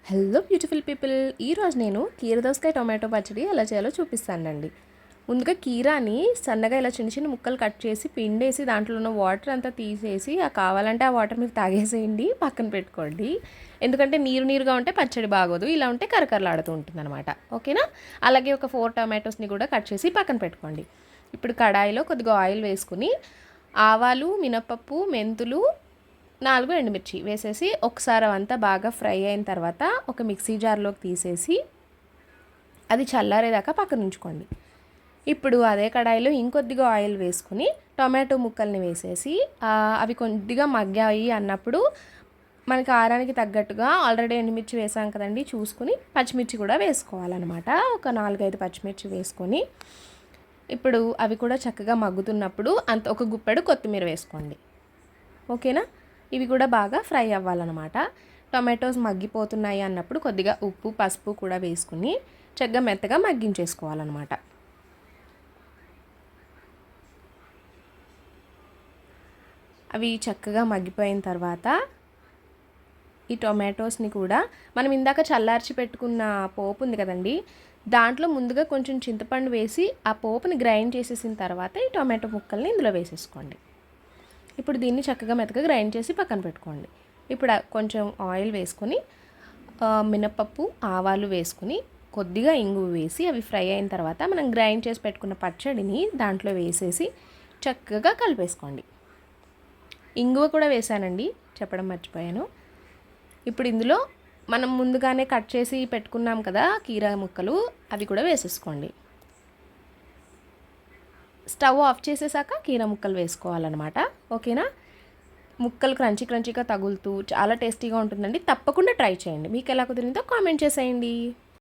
Hello beautiful people, ఈరోజు నేను కీర దోసకాయ టొమాటో పచ్చడి ఎలా చేయాలో చూపిస్తానండి. ముందుగా కీరాని సన్నగా ఇలా చిన్న చిన్న ముక్కలు కట్ చేసి పిండేసి దాంట్లో ఉన్న వాటర్ అంతా తీసేసి కావాలంటే ఆ వాటర్ మీరు తాగేసేయండి, పక్కన పెట్టుకోండి. ఎందుకంటే నీరు నీరుగా ఉంటే పచ్చడి బాగోదు, ఇలా ఉంటే కరకరలాడుతూ ఉంటుంది అనమాట. ఓకేనా? అలాగే ఒక 4 టొమాటోస్ని కూడా కట్ చేసి పక్కన పెట్టుకోండి. ఇప్పుడు కడాయిలో కొద్దిగా ఆయిల్ వేసుకుని ఆవాలు, మినపప్పు, మెంతులు, 4 ఎండుమిర్చి వేసేసి ఒకసారి అవంతా బాగా ఫ్రై అయిన తర్వాత ఒక మిక్సీ జార్లోకి తీసేసి అది చల్లారేదాకా పక్కన ఉంచుకోండి. ఇప్పుడు అదే కడాయిలో ఇంకొద్దిగా ఆయిల్ వేసుకుని టొమాటో ముక్కల్ని వేసేసి అవి కొద్దిగా మగ్గాయి అన్నప్పుడు మనకి కారానికి తగ్గట్టుగా ఆల్రెడీ ఎండుమిర్చి వేసాం కదండి, చూసుకుని పచ్చిమిర్చి కూడా వేసుకోవాలన్నమాట. ఒక 4-5 పచ్చిమిర్చి వేసుకొని ఇప్పుడు అవి కూడా చక్కగా మగ్గుతున్నప్పుడు ఒక గుప్పెడు కొత్తిమీర వేసుకోండి. ఓకేనా? ఇవి కూడా బాగా ఫ్రై అవ్వాలన్నమాట. టొమాటోస్ మగ్గిపోతున్నాయి అన్నప్పుడు కొద్దిగా ఉప్పు, పసుపు కూడా వేసుకుని చక్కగా మెత్తగా మగ్గించేసుకోవాలన్నమాట. అవి చక్కగా మగ్గిపోయిన తర్వాత ఈ టొమాటోస్ని కూడా మనం ఇందాక చల్లార్చి పెట్టుకున్న పోపు ఉంది కదండి, దాంట్లో ముందుగా కొంచెం చింతపండు వేసి ఆ పోపుని గ్రైండ్ చేసేసిన తర్వాత ఈ టొమాటో ముక్కల్ని ఇందులో వేసేసుకోండి. ఇప్పుడు దీన్ని చక్కగా మెత్తగా గ్రైండ్ చేసి పక్కన పెట్టుకోండి. ఇప్పుడు కొంచెం ఆయిల్ వేసుకొని మినపప్పు, ఆవాలు వేసుకుని కొద్దిగా ఇంగువ వేసి అవి ఫ్రై అయిన తర్వాత మనం గ్రైండ్ చేసి పెట్టుకున్న పచ్చడిని దాంట్లో వేసేసి చక్కగా కలిపేసుకోండి. ఇంగువ కూడా వేసానండి, చెప్పడం మర్చిపోయాను. ఇప్పుడు ఇందులో మనం ముందుగానే కట్ చేసి పెట్టుకున్నాం కదా కీరా ముక్కలు, అవి కూడా వేసేసుకోండి. స్టవ్ ఆఫ్ చేసేసాక కీరా ముక్కలు వేసుకోవాలన్నమాట. ఓకేనా? ముక్కలు క్రంచీగా తగులుతూ చాలా టేస్టీగా ఉంటుందండి. తప్పకుండా ట్రై చేయండి. మీకు ఎలా కుదిరిందో కామెంట్ చేసేయండి.